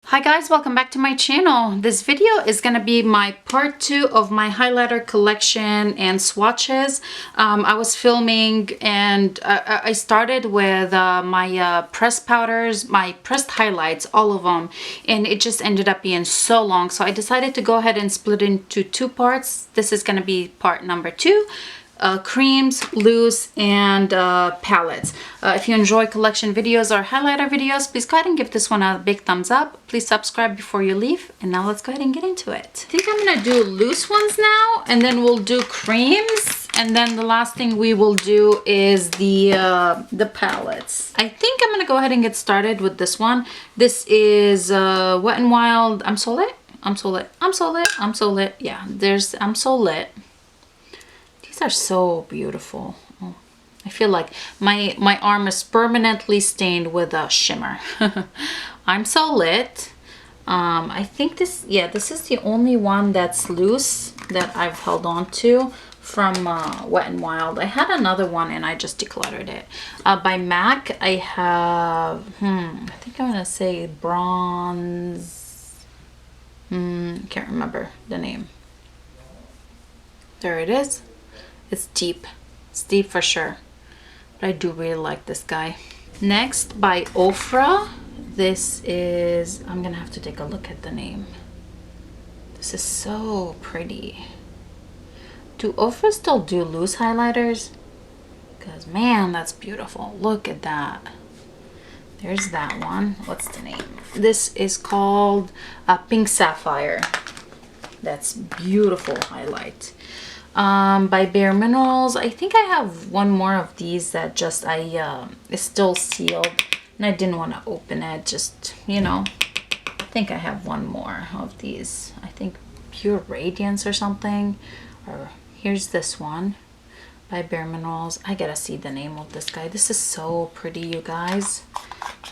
Hi guys, welcome back to my channel. This video is going to be my part 2 of my highlighter collection and swatches. I was filming and I started with my pressed powders, my pressed highlights, all of them, and it just ended up being so long. So I decided to go ahead and split into 2 parts. This is going to be part number 2. Creams, loose, and palettes. If you enjoy collection videos or highlighter videos, please go ahead and give this one a big thumbs up. Please subscribe before you leave. And now let's go ahead and get into it. I think I'm gonna do loose ones now, and then we'll do creams, and then the last thing we will do is the palettes. I think I'm gonna go ahead and get started with this one. This is Wet n Wild. I'm so lit. I'm so lit. I'm so lit. I'm so lit. Yeah, there's I'm so lit. These are so beautiful. Oh, I feel like my arm is permanently stained with a shimmer. I'm so lit. I think this is the only one that's loose that I've held on to from Wet n Wild. I had another one and I just decluttered it. By MAC, I have I think I'm gonna say bronze. Can't remember the name. There it is. It's deep. It's deep for sure. But I do really like this guy. Next, by Ofra. This is... I'm going to have to take a look at the name. This is so pretty. Do Ofra still do loose highlighters? Because, man, that's beautiful. Look at that. There's that one. What's the name? This is called Pink Sapphire. That's beautiful highlight. By Bare Minerals, I think I have one more of these that just is still sealed and I didn't want to open it, just, you know. I think I have one more of these. I think Pure Radiance or something. Or here's this one by Bare Minerals. I gotta see the name of this guy. This is so pretty, you guys.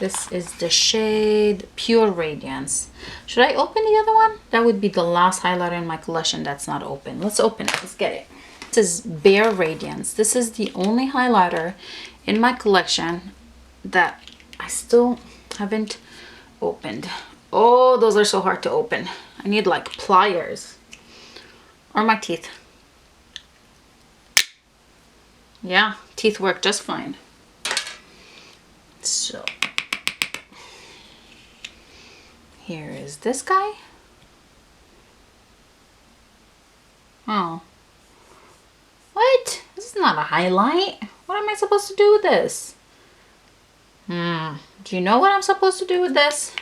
This is the shade Pure Radiance. Should I open the other one? That would be the last highlighter in my collection that's not open. Let's open it. Let's get it. This is Bare Radiance. This is the only highlighter in my collection that I still haven't opened. Oh, those are so hard to open. I need like pliers or my teeth. Yeah, teeth work just fine. So here is this guy. Oh. What? This is not a highlight. What am I supposed to do with this? Do you know what I'm supposed to do with this?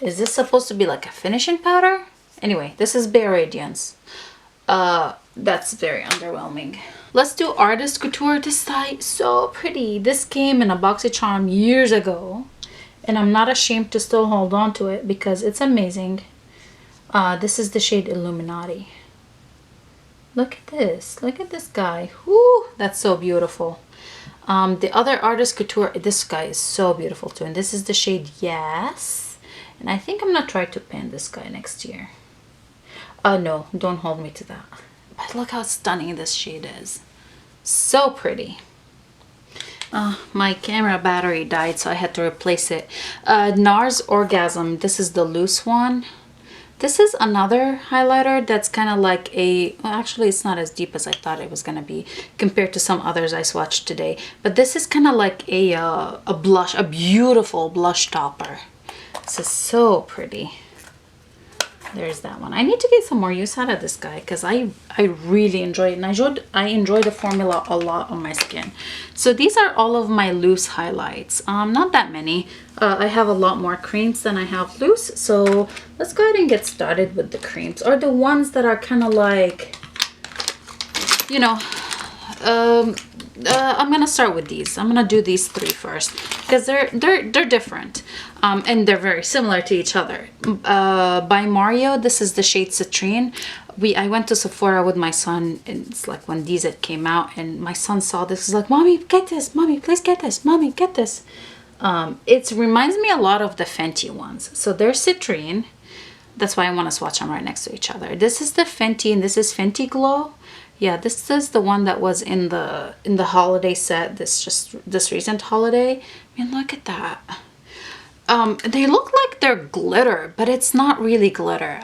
Is this supposed to be like a finishing powder? Anyway, this is Bare Radiance. That's very underwhelming. Let's do Artist Couture. This side, so pretty. This came in a BoxyCharm years ago. And I'm not ashamed to still hold on to it because it's amazing. This is the shade Illuminati. Look at this. Look at this guy. Whoo, that's so beautiful. The other Artist Couture, this guy is so beautiful too. And this is the shade Yes. And I think I'm going to try to pan this guy next year. No, don't hold me to that. But look how stunning this shade is. So pretty. My camera battery died, so I had to replace it. NARS Orgasm. This is the loose one. This is another highlighter that's kind of like a... Well, actually, it's not as deep as I thought it was going to be compared to some others I swatched today. But this is kind of like a blush, a beautiful blush topper. This is so pretty. There's that one. I need to get some more use out of this guy because I really enjoy it. And I enjoy the formula a lot on my skin. So these are all of my loose highlights. Not that many. I have a lot more creams than I have loose. So let's go ahead and get started with the creams. Or the ones that are kind of like, you know, I'm gonna start with these. I'm gonna do these 3 first because they're different, and they're very similar to each other. By Mario, this is the shade Citrine. I went to Sephora with my son, and it's like when these came out, and my son saw this. He's like, "Mommy, get this! Mommy, please get this! Mommy, get this!" It reminds me a lot of the Fenty ones. So they're Citrine. That's why I want to swatch them right next to each other. This is the Fenty, and this is Fenty Glow. Yeah, this is the one that was in the holiday set. This recent holiday. I mean, look at that. They look like they're glitter, but it's not really glitter.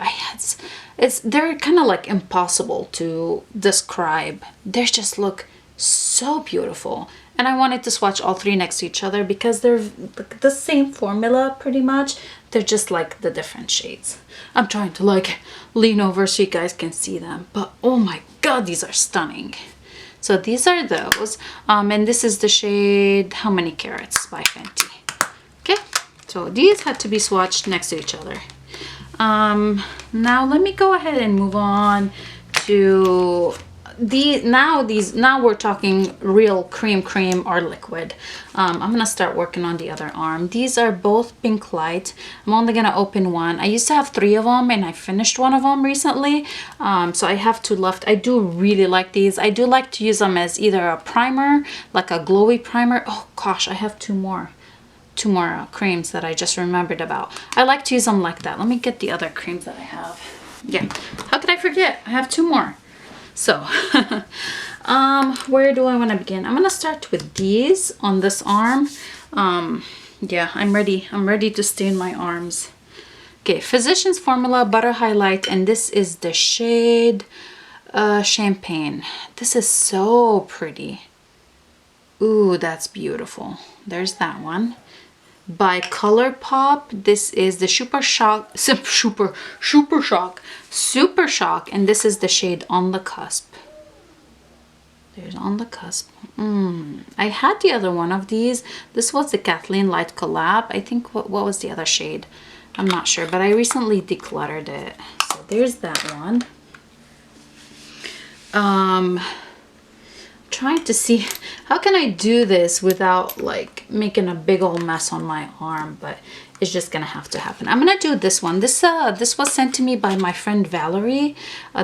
They're kind of like impossible to describe. They just look so beautiful. And I wanted to swatch all three next to each other because they're the same formula pretty much. They're just like the different shades. I'm trying to like lean over so you guys can see them, but oh my god, these are stunning. So these are those, and this is the shade How Many Carats by Fenty. Okay, so these had to be swatched next to each other. Now let me go ahead and move on to now we're talking real cream or liquid. I'm gonna start working on the other arm. These are both Pink Light. I'm only gonna open one. I used to have 3 of them and I finished one of them recently, so I have 2 left. I do really like these. I do like to use them as either a primer, like a glowy primer. Oh gosh, I have two more creams that I just remembered about. I like to use them like that. Let me get the other creams that I have. Yeah, how could I forget? I have 2 more. So where do I want to begin? I'm gonna start with these on this arm. Yeah, I'm ready to stain my arms. Okay, Physicians Formula Butter Highlight, and this is the shade Champagne. This is so pretty. Ooh, that's beautiful. There's that one. By ColourPop, this is the Super Shock, and this is the shade On the Cusp. There's On the Cusp. I had the other one of these. This was the Kathleen Light collab. I think, what was the other shade? I'm not sure, but I recently decluttered it. So there's that one. Trying to see how can I do this without like making a big old mess on my arm, but it's just gonna have to happen. I'm gonna do this one. This was sent to me by my friend Valerie.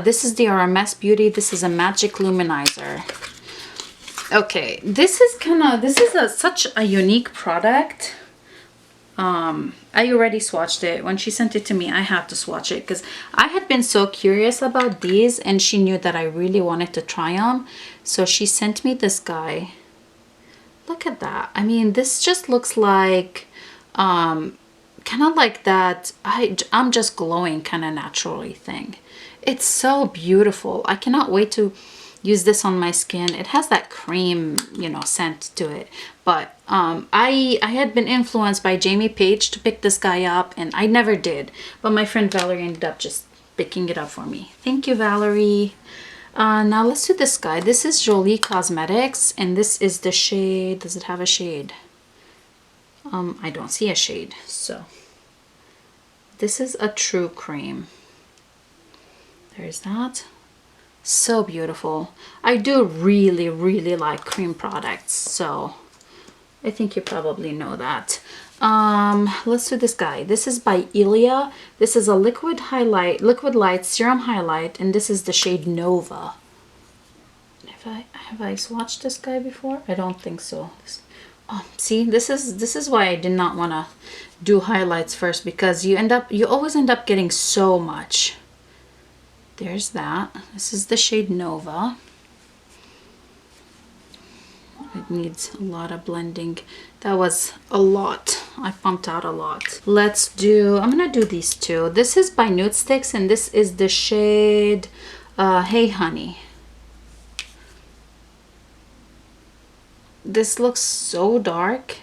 This is the RMS Beauty. This is a Magic Luminizer. Okay, this is such a unique product. I already swatched it. When she sent it to me, I had to swatch it because I had been so curious about these, and she knew that I really wanted to try them. So she sent me this guy. Look at that. I mean, this just looks like kind of like that I'm just glowing kind of naturally thing. It's so beautiful. I cannot wait to use this on my skin. It has that cream, you know, scent to it. But I had been influenced by Jamie Page to pick this guy up, and I never did. But my friend Valerie ended up just picking it up for me. Thank you, Valerie. Now let's do this guy. This is Jolie Cosmetics, and this is the shade. Does it have a shade? I don't see a shade. So this is a True Cream. There's that. So beautiful. I do really like cream products, so I think you probably know that. Let's do this guy. This is by Ilia. This is a liquid light serum highlight, and this is the shade Nova. Have I swatched this guy before? I don't think so. Oh, see, this is why I did not want to do highlights first, because you always end up getting so much. There's that. This is the shade Nova. It needs a lot of blending. That was a lot. I pumped out a lot. I'm gonna do these two. This is by Nude Sticks, and this is the shade Hey Honey. This looks so dark,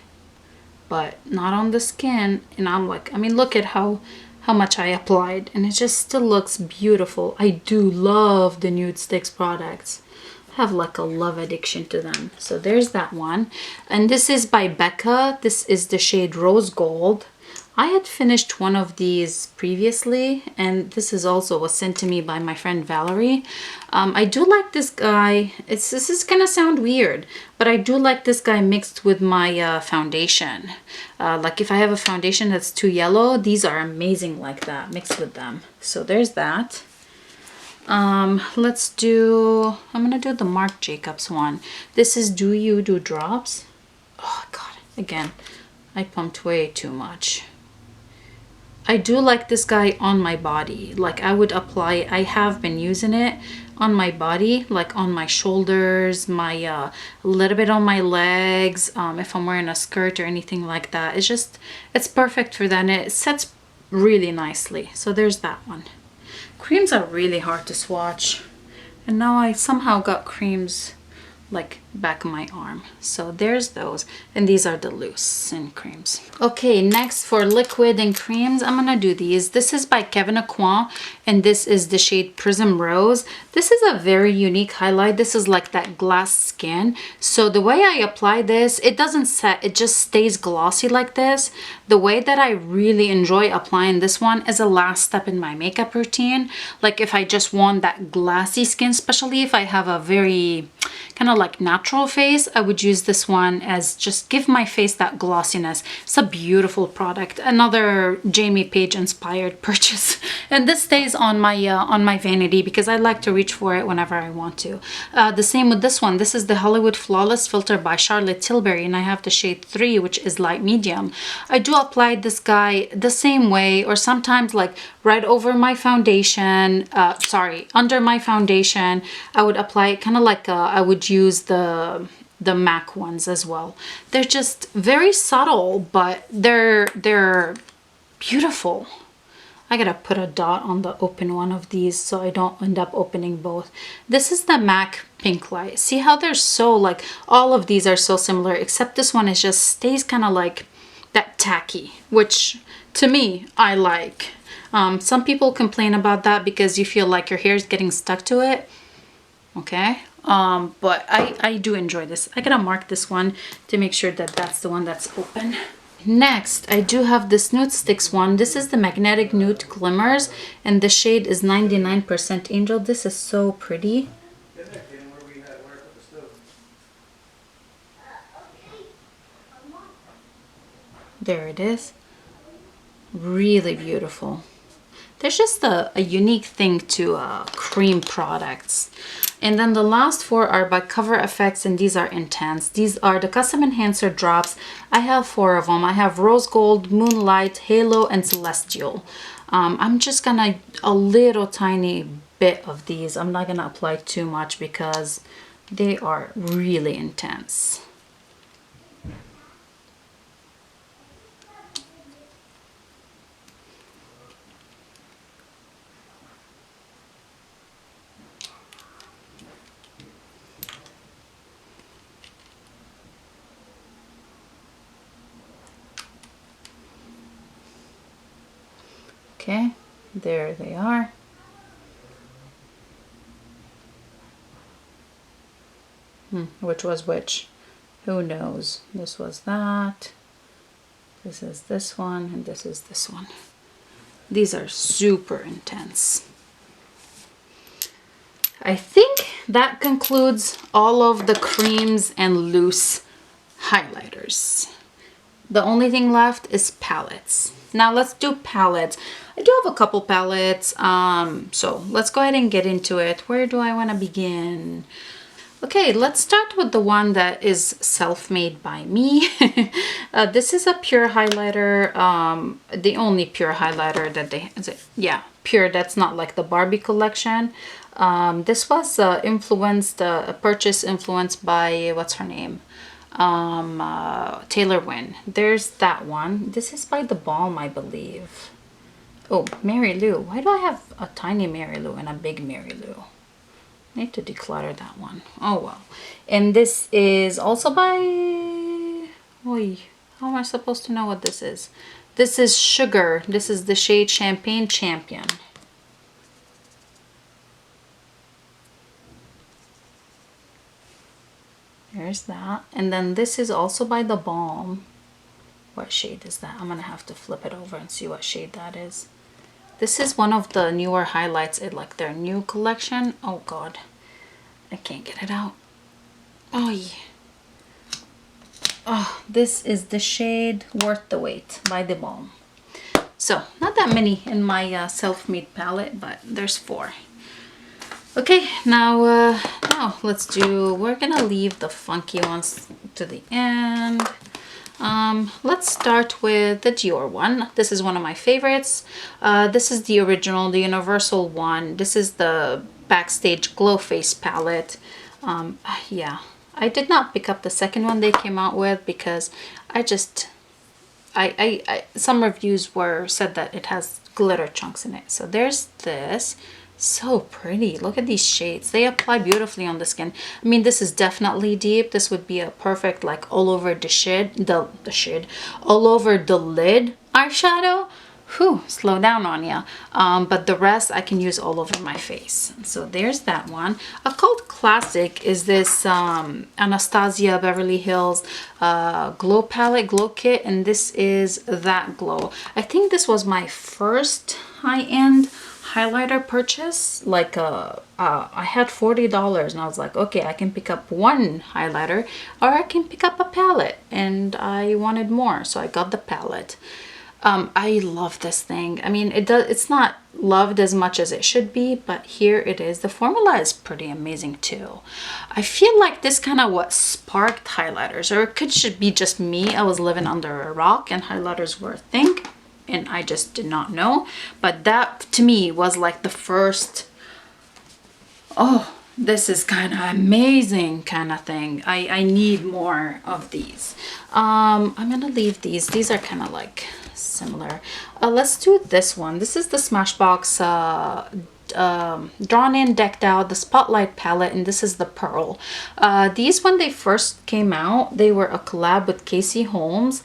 but not on the skin. And I'm like, I mean, look at how much I applied, and it just still looks beautiful. I do love the Nude Sticks products. I have like a love addiction to them. So there's that one. And this is by Becca. This is the shade Rose Gold. I had finished one of these previously, and this is also was sent to me by my friend Valerie. I do like this guy. This is gonna sound weird, but I do like this guy mixed with my foundation. Like if I have a foundation that's too yellow, these are amazing like that, mixed with them. So there's that. I'm gonna do the Marc Jacobs one. This is Do You Do Drops. Oh God, again, I pumped way too much. I do like this guy on my body. Like I would apply, I have been using it on my body, like on my shoulders, my a little bit on my legs, if I'm wearing a skirt or anything like that. It's just, it's perfect for that, and it sets really nicely. So there's that one. Creams are really hard to swatch, and now I somehow got creams like back of my arm. So there's those, and these are the loose and creams. Okay, next for liquid and creams, I'm gonna do these. This is by Kevyn Aucoin, and this is the shade Prism Rose. This is a very unique highlight. This is like that glass skin. So the way I apply this, it doesn't set, it just stays glossy like this. The way that I really enjoy applying this one is a last step in my makeup routine. Like if I just want that glassy skin, especially if I have a very kind of like natural face, I would use this one as just give my face that glossiness. It's a beautiful product. Another Jamie Page inspired purchase. And this stays on my vanity because I like to reach for it whenever I want to. The same with this one. This is the Hollywood Flawless Filter by Charlotte Tilbury, and I have the shade 3, which is light medium. I do apply this guy the same way, or sometimes like right over my foundation, under my foundation. I would apply it kind of like I would use the MAC ones as well. They're just very subtle, but they're beautiful. I gotta put a dot on the open one of these so I don't end up opening both. This is the MAC Pink Light. See how they're so like, all of these are so similar, except this one is just stays kind of like that tacky, which to me, I like. Some people complain about that because you feel like your hair is getting stuck to it. Okay. But I do enjoy this. I gotta mark this one to make sure that that's the one that's open. Next, I do have this Nude Sticks one. This is the Magnetic Nude Glimmers, and the shade is 99% Angel. This is so pretty. There it is. Really beautiful. There's just a unique thing to cream products. And then the last 4 are by Cover FX, and these are intense. These are the Custom Enhancer drops. I have 4 of them. I have Rose Gold, Moonlight, Halo, and Celestial. I'm just gonna, a little tiny bit of these. I'm not gonna apply too much because they are really intense. Okay, there they are. Which was which? Who knows? This was that. This is this one, and this is this one. These are super intense. I think that concludes all of the creams and loose highlighters. The only thing left is palettes. Now let's do palettes. I do have a couple palettes, so let's go ahead and get into it. Where do I want to begin? Okay, let's start with the one that is self-made by me. This is a pure highlighter, the only pure highlighter that they, yeah, pure, that's not like the Barbie collection. This was purchase influenced by, what's her name? Taylor Wynn. There's that one. This is by The Balm, I believe. Oh, Mary Lou. Why do I have a tiny Mary Lou and a big Mary Lou? I need to declutter that one. Oh well. And this is also by, oy, how am I supposed to know what this is? This is Sugar. This is the shade Champagne Champion. There's that. And then this is also by The Balm. What shade is that? I'm gonna have to flip it over and see what shade that is. This is one of the newer highlights in like their new collection. Oh god, I can't get it out. Oh yeah. Oh, this is the shade Worth the Wait by The Balm. So not that many in my self-made palette, but there's 4. Okay, now let's do, we're gonna leave the funky ones to the end. Let's start with the Dior one. This is one of my favorites. This is the original, the universal one. This is the Backstage Glow Face palette. Yeah, I did not pick up the second one they came out with because I just, some reviews said that it has glitter chunks in it. So there's this. So pretty. Look at these shades. They apply beautifully on the skin. I mean, this is definitely deep. This would be a perfect like all over all over the lid eyeshadow. Whew, slow down on ya. But the rest I can use all over my face. So there's that one. A cult classic is this Anastasia Beverly Hills glow palette, glow kit, and this is that glow. I think this was my first high-end highlighter purchase. Like I had $40 and I was like, okay, I can pick up one highlighter or I can pick up a palette, and I wanted more, so I got the palette. I love this thing. I mean, it's not loved as much as it should be, but here it is. The formula is pretty amazing too. I feel like this kind of what sparked highlighters, or it should be just me. I was living under a rock and highlighters were a thing and I just did not know. But that to me was like the first, oh, this is kind of amazing kind of thing. I need more of these. I'm gonna leave these are kind of like similar. Let's do this one. This is the Smashbox Drawn In Decked Out, the Spotlight palette, and this is the Pearl. These, when they first came out, they were a collab with Casey Holmes.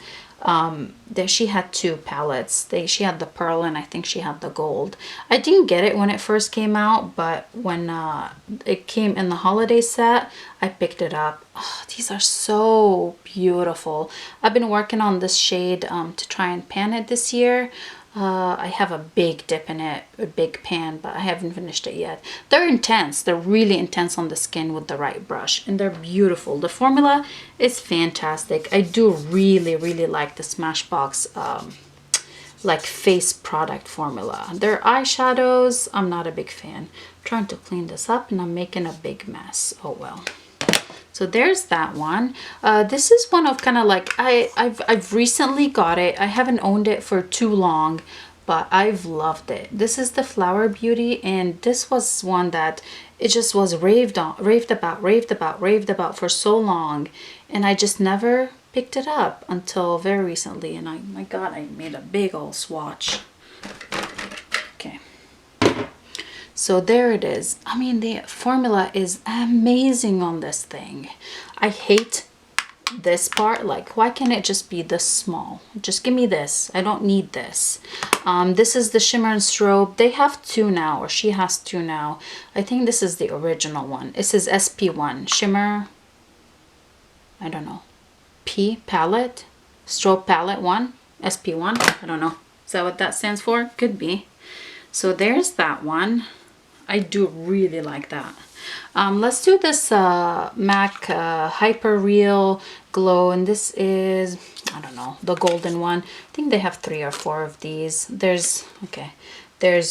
There she had two palettes. She had the pearl and I think she had the gold. I didn't get it when it first came out, but when it came in the holiday set, I picked it up. Oh, these are so beautiful. I've been working on this shade to try and pan it this year. I have a big dip in it, a big pan, but I haven't finished it yet. They're intense. They're really intense on the skin with the right brush, and they're beautiful. The formula is fantastic. I do really, really like the Smashbox like face product formula. Their eyeshadows, I'm not a big fan. I'm trying to clean this up and I'm making a big mess. Oh well. So there's that one. This is one of kind of like, I've recently got it. I haven't owned it for too long, but I've loved it. This is the Flower Beauty, and this was one that it just was raved about for so long, and I just never picked it up until very recently. And my God, I made a big old swatch. Okay. So there it is. I mean, the formula is amazing on this thing. I hate this part. Like, why can't it just be this small? Just give me this. I don't need this. This is the Shimmer and Strobe. They have two now, or she has two now. I think this is the original one. It says SP1. Shimmer, I don't know. P palette. Strobe palette 1. SP1. I don't know. Is that what that stands for? Could be. So there's that one. I do really like that. Let's do this MAC Hyper Real Glow, and this is, I don't know, the golden one. I think they have 3 or 4 of these. There's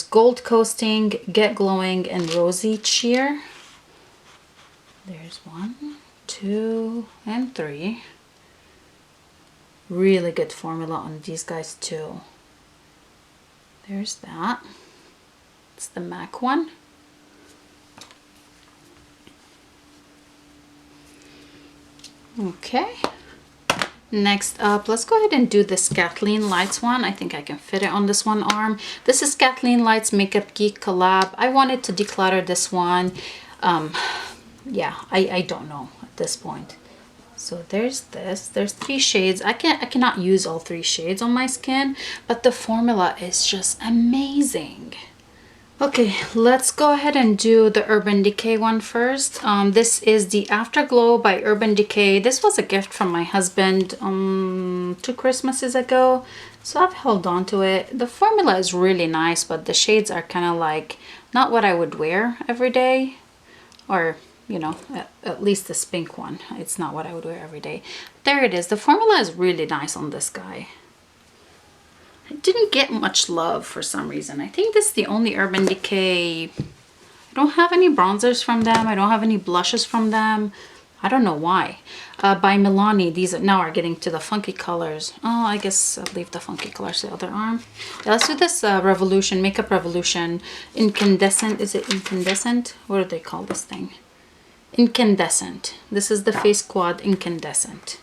Gold Coasting, Get Glowing, and Rosy Cheer. There's 1, 2, and 3. Really good formula on these guys too. There's that. It's the MAC one. Okay, next up, let's go ahead and do this Kathleen Lights one. I think I can fit it on this one arm. This is Kathleen Lights Makeup Geek collab. I wanted to declutter this one. Yeah, I don't know at this point. So there's this. There's 3 shades. I cannot use all 3 shades on my skin, but the formula is just amazing. Okay, let's go ahead and do the Urban Decay one first. This is the Afterglow by Urban Decay. This was a gift from my husband 2 Christmases ago, so I've held on to it. The formula is really nice, but the shades are kind of like not what I would wear every day, or you know, at least this pink one. It's not what I would wear every day. There it is. The formula is really nice on this guy. It didn't get much love for some reason. I think this is the only Urban Decay. I don't have any bronzers from them. I don't have any blushes from them. I don't know why. By Milani. These now are getting to the funky colors. Oh, I guess I'll leave the funky colors to the other arm. Yeah, let's do this Revolution, Makeup Revolution Incandescent. Is it incandescent? What do they call this thing? Incandescent. This is the Face Quad Incandescent.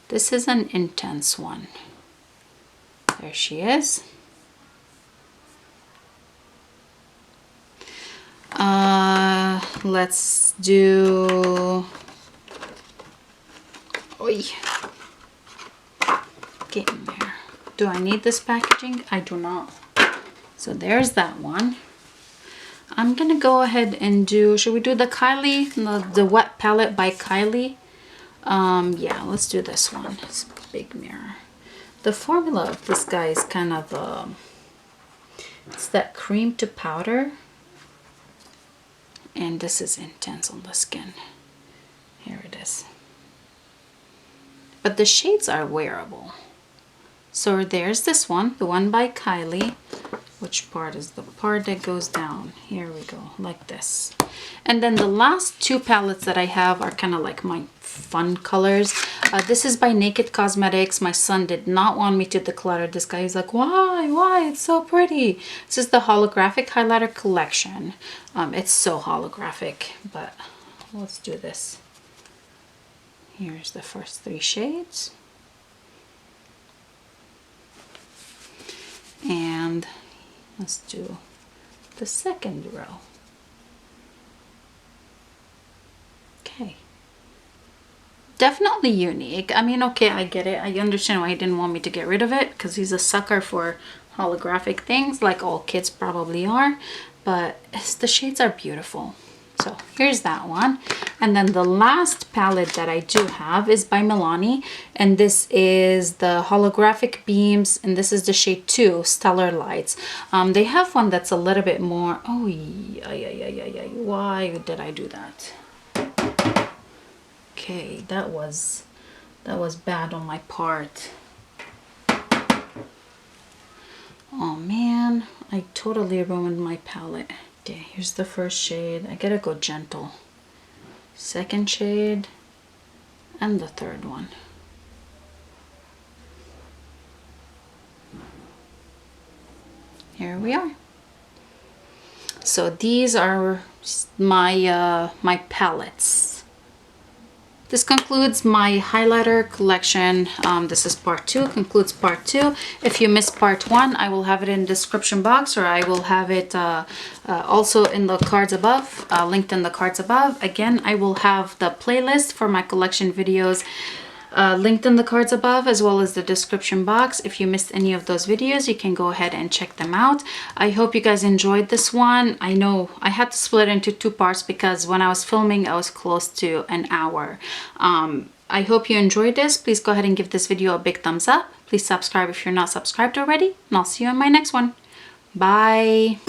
This is an intense one. There she is. Let's do... Oi. Get in there. Do I need this packaging? I do not. So there's that one. I'm gonna go ahead and do, should we do the Kylie, the Wet Palette by Kylie? Yeah, let's do this one. It's a big mirror. The formula of this guy is kind of, it's that cream to powder. And this is intense on the skin. Here it is. But the shades are wearable. So there's this one, the one by Kylie. Which part is the part that goes down? Here we go, like this. And then the last two palettes that I have are kind of like my fun colors. This is by Naked Cosmetics. My son did not want me to declutter this guy. He's like, why? It's so pretty. This is the holographic highlighter collection. It's so holographic, but let's do this. Here's the first three shades. And let's do the second row. Okay. Definitely unique. I mean, okay, I get it. I understand why he didn't want me to get rid of it, because he's a sucker for holographic things, like all kids probably are. But the shades are beautiful. So here's that one. And then the last palette that I do have is by Milani. And this is the Holographic Beams. And this is the shade 2, Stellar Lights. They have one that's a little bit more... Oh, why did I do that? Okay, that was bad on my part. Oh man, I totally ruined my palette. Okay, here's the first shade. I gotta go gentle. Second shade, and the third one. Here we are. So these are my my palettes. This concludes my highlighter collection. This is part 2, concludes part 2. If you missed part 1, I will have it in the description box, or I will have it also in the cards above, linked in the cards above. Again, I will have the playlist for my collection videos linked in the cards above, as well as the description box. If you missed any of those videos, you can go ahead and check them out. I hope you guys enjoyed this one. I know I had to split it into 2 parts because when I was filming, I was close to an hour. I hope you enjoyed this. Please go ahead and give this video a big thumbs up. Please subscribe if you're not subscribed already, and I'll see you in my next one. Bye.